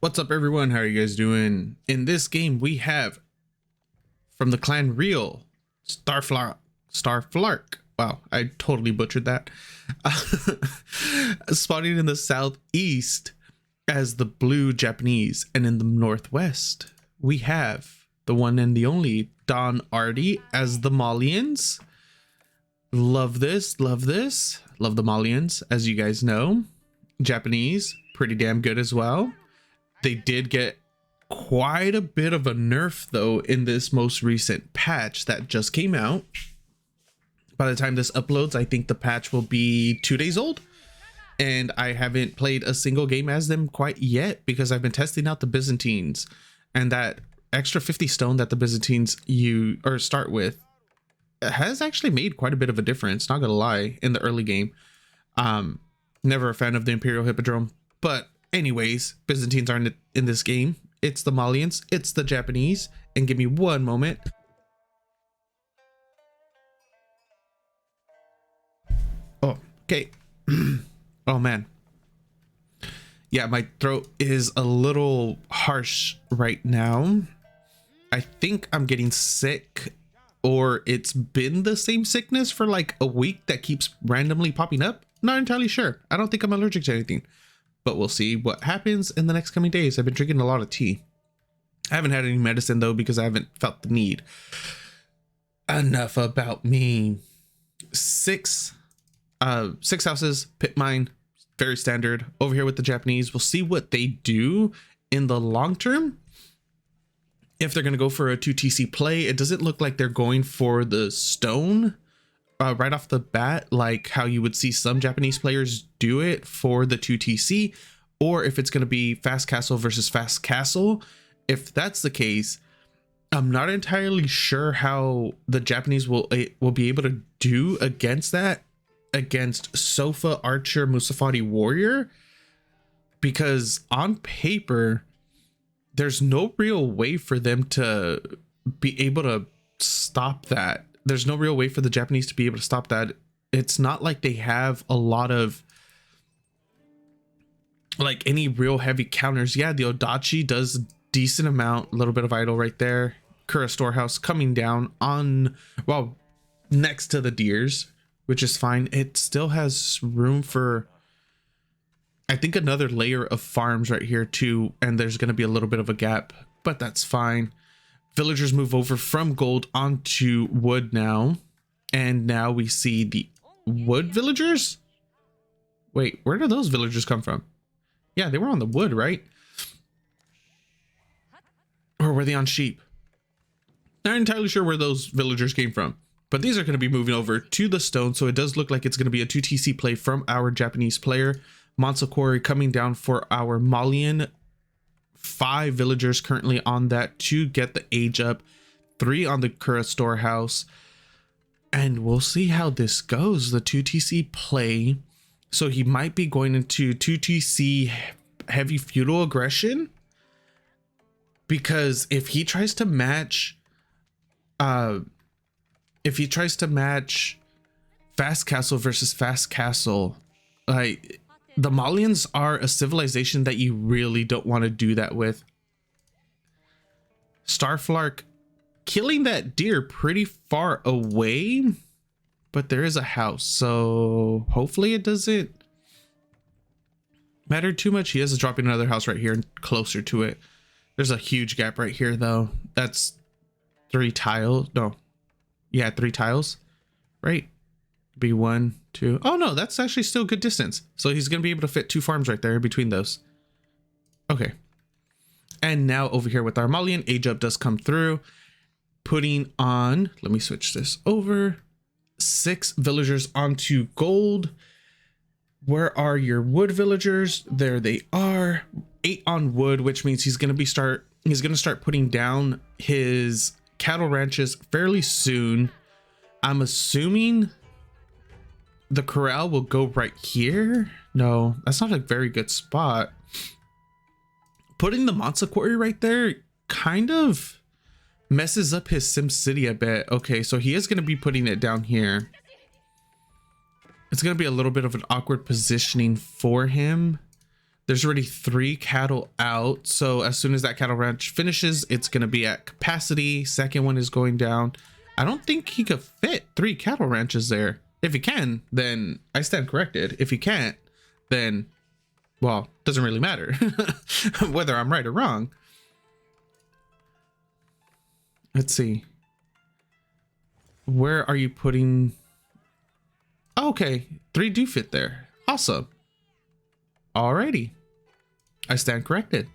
What's up, everyone? How are you guys doing? In this game, we have from the clan Real Starflark. Wow, I totally butchered that. Spawning in the southeast as the blue Japanese, and in the northwest, we have the one and the only Don Artie as the Malians. Love this, love this. Love the Malians, as you guys know. Japanese, pretty damn good as well. They did get quite a bit of a nerf though in this most recent patch that just came out. By the time this uploads, I think the patch will be 2 days old, and I haven't played a single game as them quite yet because I've been testing out the Byzantines, and that extra 50 stone that the Byzantines start with has actually made quite a bit of a difference, not gonna lie, in the early game. Never a fan of the Imperial Hippodrome, but anyways, Byzantines aren't in this game. It's the Malians, it's the Japanese, and give me one moment. Oh, okay. Oh man. Yeah, my throat is a little harsh right now. I think I'm getting sick, or it's been the same sickness for like a week that keeps randomly popping up. Not entirely sure. I don't think I'm allergic to anything, but we'll see what happens in the next coming days. I've been drinking a lot of tea. I haven't had any medicine though because I haven't felt the need. Enough about me. Six houses, pit mine, very standard. Over here with the Japanese, we'll see what they do in the long term. If they're going to go for a 2TC play, it doesn't look like they're going for the stone right off the bat, like how you would see some Japanese players do it for the 2TC, or if it's going to be fast castle versus fast castle. If that's the case, I'm not entirely sure how the Japanese will be able to do against that, against Sofa Archer Musafati Warrior, because on paper there's no real way for them to be able to stop that. There's no real way for the Japanese to be able to stop that. It's not like they have a lot of like any real heavy counters. Yeah, the Odachi does a decent amount, a little bit of idle right there. Kura Storehouse coming down on, well, next to the deers, which is fine. It still has room for, I think, another layer of farms right here too, and there's going to be a little bit of a gap, but that's fine. Villagers move over from gold onto wood now, and now we see the wood villagers. Wait, where do those villagers come from? Yeah, they were on the wood, right? Or were they on sheep? Not entirely sure where those villagers came from, but these are going to be moving over to the stone, so it does look like it's going to be a 2TC play from our Japanese player. Mansakori coming down for our Malian. 5 villagers currently on that to get the age up, 3 on the Kura Storehouse, and we'll see how this goes. The 2TC play, so he might be going into 2TC heavy feudal aggression, because if he tries to match fast castle versus fast castle, like, the Malians are a civilization that you really don't want to do that with. Starflark killing that deer pretty far away, but there is a house, so hopefully it doesn't matter too much. He is dropping another house right here closer to it. There's a huge gap right here though. That's 3 tiles. No, yeah, 3 tiles, right? Be 1, 2. Oh no, that's actually still good distance, so he's gonna be able to fit 2 farms right there between those. Okay, and now over here with our Malian, age up does come through, putting on, let me switch this over, 6 villagers onto gold. Where are your wood villagers? There they are. 8 on wood, which means he's gonna start putting down his cattle ranches fairly soon. I'm assuming the corral will go right here. No, that's not a very good spot. Putting the Mansa quarry right there kind of messes up his Sim City a bit. Okay, so he is going to be putting it down here. It's going to be a little bit of an awkward positioning for him. There's already 3 cattle out. So as soon as that cattle ranch finishes, it's going to be at capacity. Second one is going down. I don't think he could fit 3 cattle ranches there. If he can, then I stand corrected. If he can't, then, well, doesn't really matter whether I'm right or wrong. Let's see. Where are you putting? Oh, okay, 3 do fit there. Awesome. Alrighty. I stand corrected.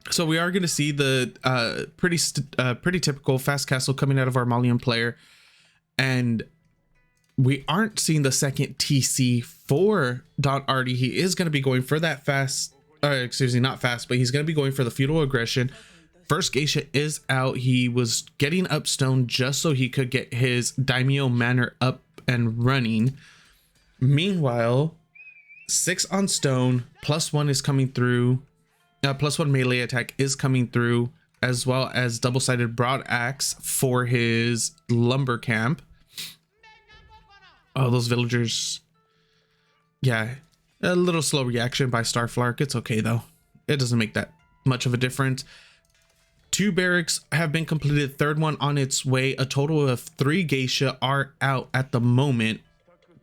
So we are going to see the pretty typical fast castle coming out of our Malian player, and we aren't seeing the second TC for Don Artie. He is going to be going for that fast, excuse me, not fast, but he's going to be going for the feudal aggression. First geisha is out. He was getting up stone just so he could get his daimyo manor up and running. Meanwhile, 6 on stone, +1 is coming through. +1 melee attack is coming through, as well as double-sided broad axe for his lumber camp. Oh, those villagers. Yeah, a little slow reaction by Starflark. It's okay though. It doesn't make that much of a difference. 2 barracks have been completed. Third one on its way. A total of 3 geisha are out at the moment.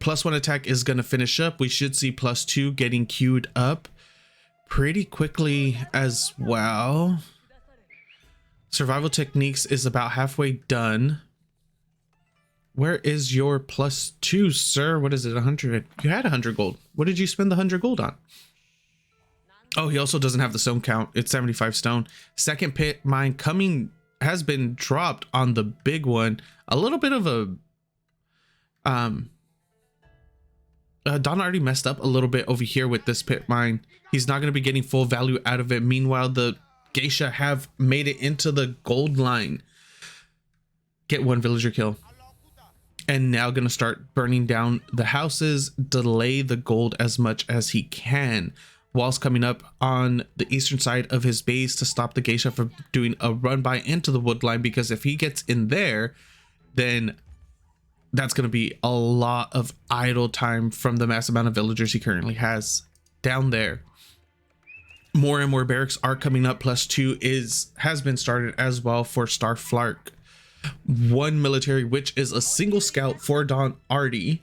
+1 attack is going to finish up. We should see +2 getting queued up pretty quickly as well. Survival techniques is about halfway done. Where is your +2, sir? What is it? 100. You had 100 gold. What did you spend the 100 gold on? Oh, he also doesn't have the stone count. It's 75 stone. Second pit mine coming has been dropped on the big one. A little bit of a Don already messed up a little bit over here with this pit mine. He's not going to be getting full value out of it. Meanwhile, the geisha have made it into the gold line. Get 1 villager kill. And now going to start burning down the houses, delay the gold as much as he can. Whilst coming up on the eastern side of his base to stop the geisha from doing a run by into the wood line, because if he gets in there, then that's going to be a lot of idle time from the mass amount of villagers he currently has down there. More and more barracks are coming up. +2 has been started as well for Starflark. 1 military, which is a single scout for Don Artie,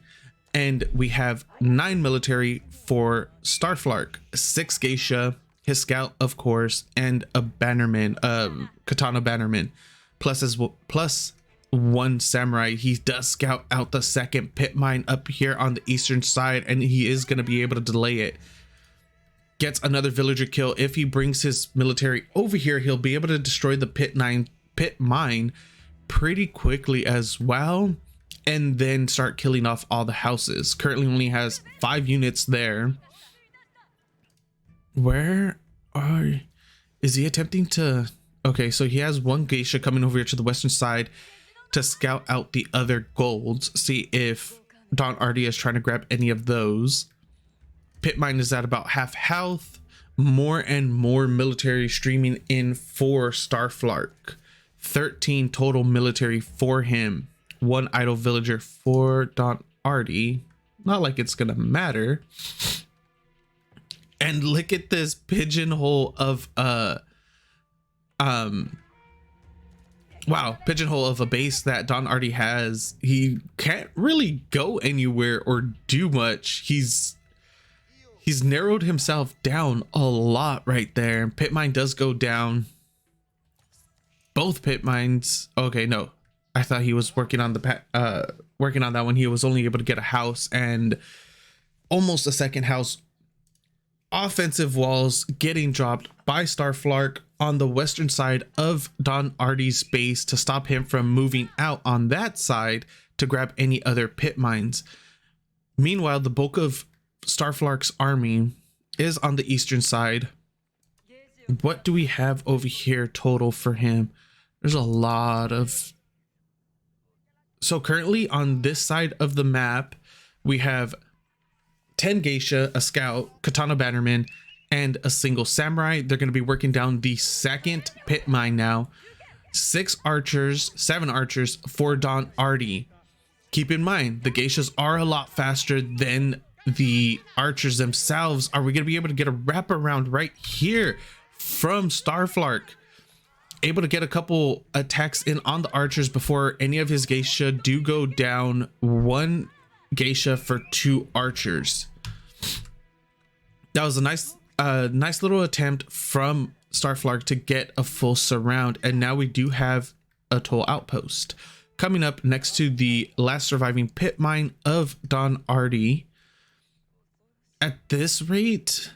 and we have 9 military for Starflark. 6 geisha, his scout of course, and a bannerman, katana bannerman, plus 1 samurai. He does scout out the second pit mine up here on the eastern side, and he is going to be able to delay it. Gets another villager kill. If he brings his military over here, he'll be able to destroy the pit mine pretty quickly as well, and then start killing off all the houses. Currently only has 5 units there. Where is he attempting to? Okay, so he has 1 geisha coming over here to the western side to scout out the other golds, see if Don Artie is trying to grab any of those. Pit mine is at about half health. More and more military streaming in for Starflark. 13 total military for him. 1 idle villager for Don Artie. Not like it's gonna matter. And look at this pigeonhole of wow, pigeonhole of a base that Don Artie has. He can't really go anywhere or do much. He's narrowed himself down a lot right there. Pit mine does go down. Both pit mines. Okay, no, I thought he was working on the working on that one. He was only able to get a house and almost a second house. Offensive walls getting dropped by Starflark on the western side of Don Artie's base to stop him from moving out on that side to grab any other pit mines. Meanwhile, the bulk of Starflark's army is on the eastern side. What do we have over here total for him? There's a lot of... So currently on this side of the map, we have 10 geisha, a scout, katana bannerman, and a single samurai. They're going to be working down the second pit mine now. 7 archers for Don Artie. Keep in mind, the geishas are a lot faster than the archers themselves. Are we going to be able to get a wraparound right here from Starflark? Able to get a couple attacks in on the archers before any of his geisha do go down. One geisha for 2 archers. That was a nice little attempt from Starflark to get a full surround, and now we do have a toll outpost coming up next to the last surviving pit mine of Don Artie. At this rate,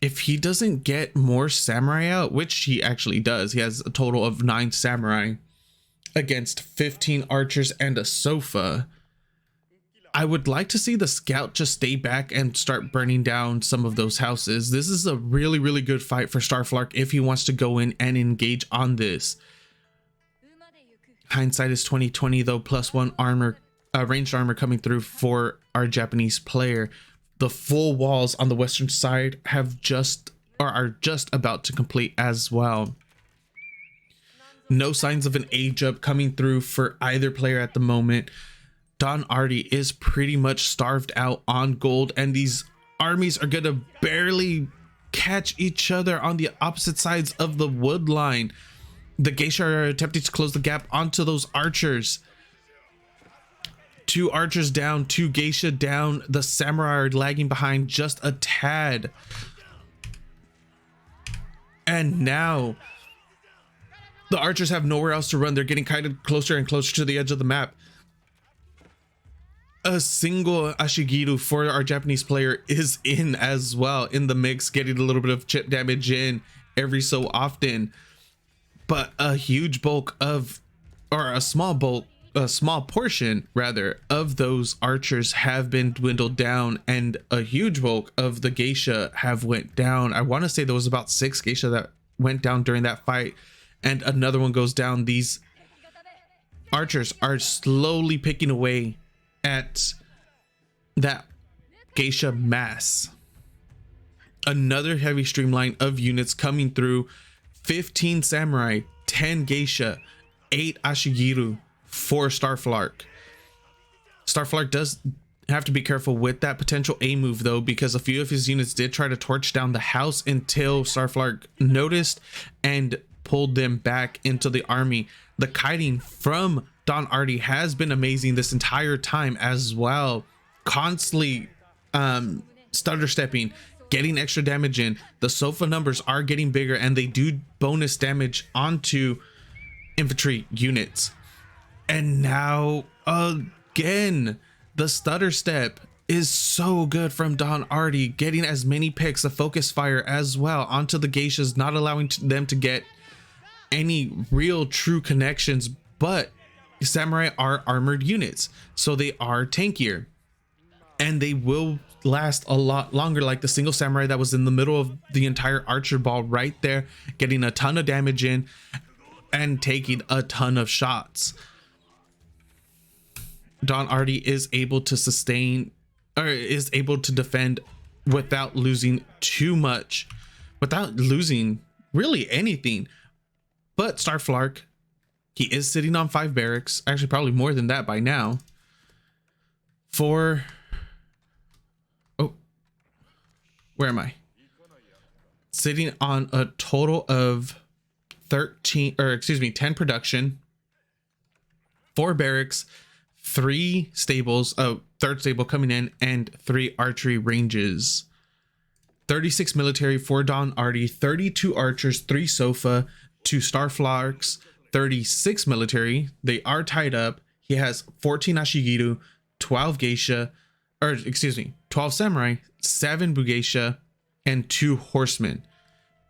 if he doesn't get more samurai out, which he actually does, he has a total of 9 samurai against 15 archers and a sofa. I would like to see the scout just stay back and start burning down some of those houses. This is a really, really good fight for Starflark if he wants to go in and engage on this. Hindsight is 2020 though, +1 armor, ranged armor coming through for our Japanese player. The full walls on the western side have are just about to complete as well. No signs of an age up coming through for either player at the moment. Don Artie is pretty much starved out on gold, and these armies are gonna barely catch each other on the opposite sides of the wood line. The geisha are attempting to close the gap onto those archers. 2 archers down, 2 geisha down. The samurai are lagging behind just a tad. And now the archers have nowhere else to run. They're getting kind of closer and closer to the edge of the map. A single Ashigiru for our Japanese player is in as well in the mix, getting a little bit of chip damage in every so often. But a huge bulk of, or a small portion rather, of those archers have been dwindled down, and a huge bulk of the geisha have went down. I want to say there was about 6 geisha that went down during that fight, and another one goes down. These archers are slowly picking away at that geisha mass. Another heavy streamline of units coming through. 15 samurai, 10 geisha, 8 Ashigiru for Starflark. Starflark does have to be careful with that potential A move though, because a few of his units did try to torch down the house until Starflark noticed and pulled them back into the army. The kiting from Don Artie has been amazing this entire time as well. Constantly stutter stepping, getting extra damage in. The sofa numbers are getting bigger, and they do bonus damage onto infantry units. And now again, the stutter step is so good from Don Artie, getting as many picks of focus fire as well onto the geishas, not allowing them to get any real true connections. But samurai are armored units, so they are tankier, and they will last a lot longer, like the single samurai that was in the middle of the entire archer ball right there, getting a ton of damage in and taking a ton of shots. Don Artie is able to sustain, or is able to defend without losing too much, without losing really anything. But Starflark, he is sitting on 5 barracks, actually probably more than that by now. Where am I? Sitting on a total of 10 production, 4 barracks, 3 stables, 3rd stable coming in, and 3 archery ranges. 36 military for Don Artie, 32 archers, 3 sofa, 2 Starflarks, 36 military. They are tied up. He has 14 Ashigiru, 12 geisha, 12 samurai, 7 bugeisha, and 2 horsemen.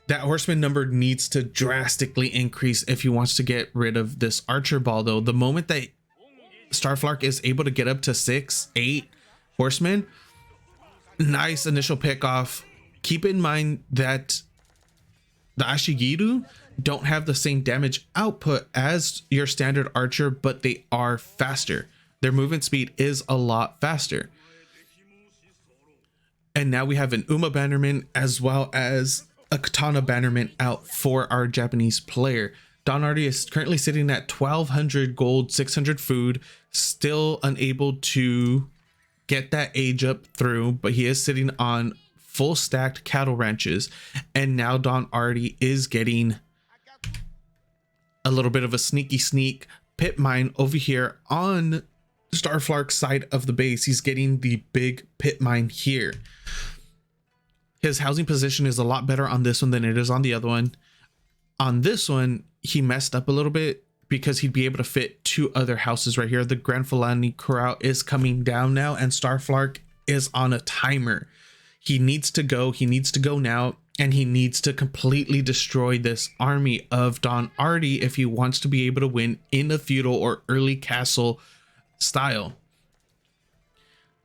That horseman number needs to drastically increase if he wants to get rid of this archer ball though. The moment that Starflark is able to get up to 6, 8 horsemen, nice initial pick off. Keep in mind that the Ashigiru don't have the same damage output as your standard archer, but they are faster. Their movement speed is a lot faster. And now we have an Uma bannerman as well as a katana bannerman out for our Japanese player. Don Artie is currently sitting at 1200 gold, 600 food, still unable to get that age up through, but he is sitting on full stacked cattle ranches. And now Don Artie is getting a little bit of a sneak pit mine over here on Starflark's side of the base. He's getting the big pit mine here. His housing position is a lot better on this one than it is on the other one. On this one, he messed up a little bit because he'd be able to fit 2 other houses right here. The Granfalani Corral is coming down now, and Starflark is on a timer. He needs to go now, and he needs to completely destroy this army of Don Artie if he wants to be able to win in a feudal or early castle style.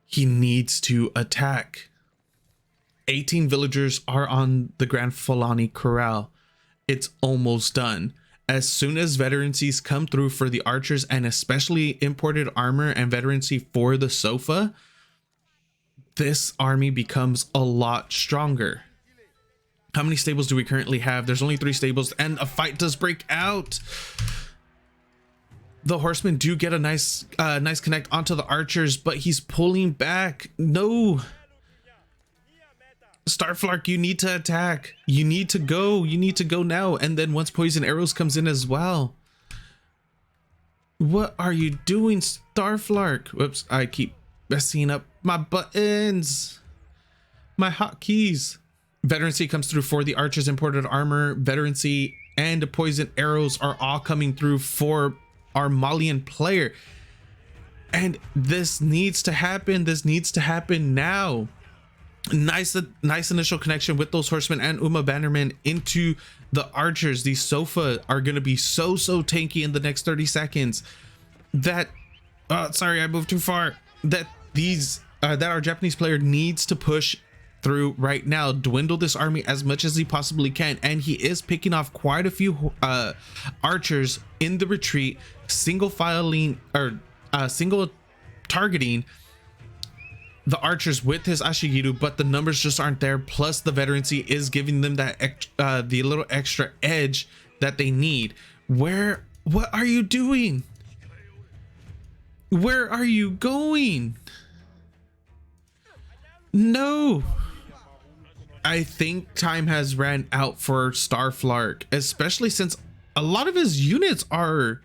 He needs to attack. 18 villagers are on the Granfalani Corral. It's almost done. As soon as veterancies come through for the archers, and especially imported armor and veterancy for the sofa, this army becomes a lot stronger. How many stables do we currently have? There's only 3 stables, and a fight does break out. The horsemen do get a nice connect onto the archers, but he's pulling back. No. Starflark, you need to attack. You need to go now. And then once poison arrows comes in as well. What are you doing, Starflark? Whoops, I keep messing up my buttons, my hotkeys. Veterancy comes through for the archers, imported armor, veterancy, and poison arrows are all coming through for our Malian player. And this needs to happen. This needs to happen now. Nice initial connection with those horsemen and Uma Bannerman into the archers. These sofa are going to be so tanky in the next 30 seconds that sorry, I moved too far. That our Japanese player needs to push through right now, dwindle this army as much as he possibly can, and he is picking off quite a few archers in the retreat, single filing or single targeting the archers with his Ashigiru, but the numbers just aren't there. Plus the veterancy is giving them that the little extra edge that they need. What are you doing? Where are you going? No. I think time has ran out for Starflark, especially since a lot of his units are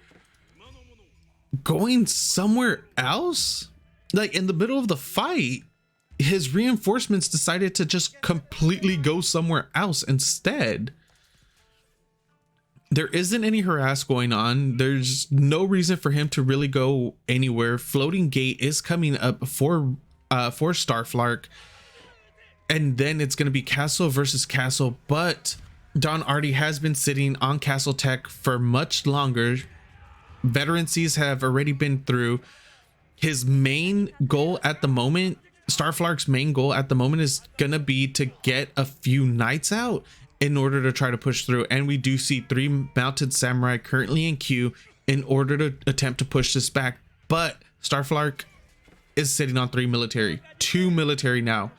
going somewhere else. Like in the middle of the fight, his reinforcements decided to just completely go somewhere else instead. There isn't any harass going on. There's no reason for him to really go anywhere. Floating gate is coming up for Starflark, and then it's going to be castle versus castle. But Don Artie has been sitting on castle tech for much longer. Veterancies have already been through. His main goal at the moment, Starflark's main goal at the moment, is gonna be to get a few knights out in order to try to push through. And we do see 3 mounted samurai currently in queue in order to attempt to push this back. But Starflark is sitting on 2 military now.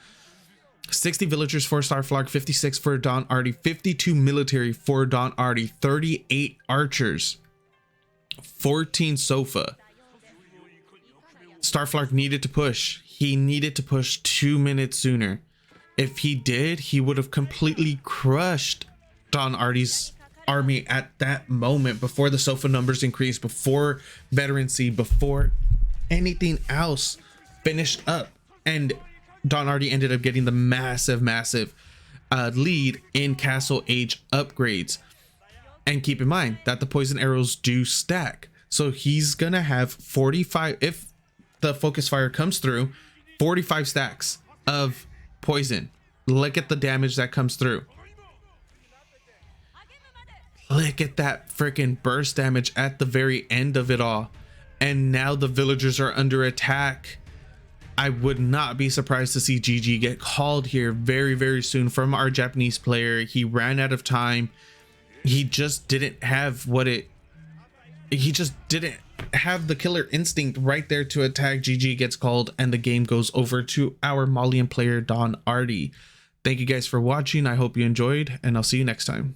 60 villagers for Starflark, 56 for Don Artie, 52 military for Don Artie, 38 archers, 14 sofa. Starflark needed to push. He needed to push 2 minutes sooner. If he did, he would have completely crushed Don Artie's army at that moment, before the sofa numbers increased, before veterancy, before anything else finished up. And Don Artie ended up getting the massive lead in castle age upgrades. And keep in mind that the poison arrows do stack. So he's gonna have 45, if the focus fire comes through, 45 stacks of poison. Look at the damage that comes through. Look at that freaking burst damage at the very end of it all. And now the villagers are under attack. I would not be surprised to see GG get called here very soon from our Japanese player. He ran out of time. He just didn't have he just didn't have the killer instinct right there to attack. GG gets called, and the game goes over to our Malian player Don Artie. Thank you guys for watching. I hope you enjoyed, and I'll see you next time.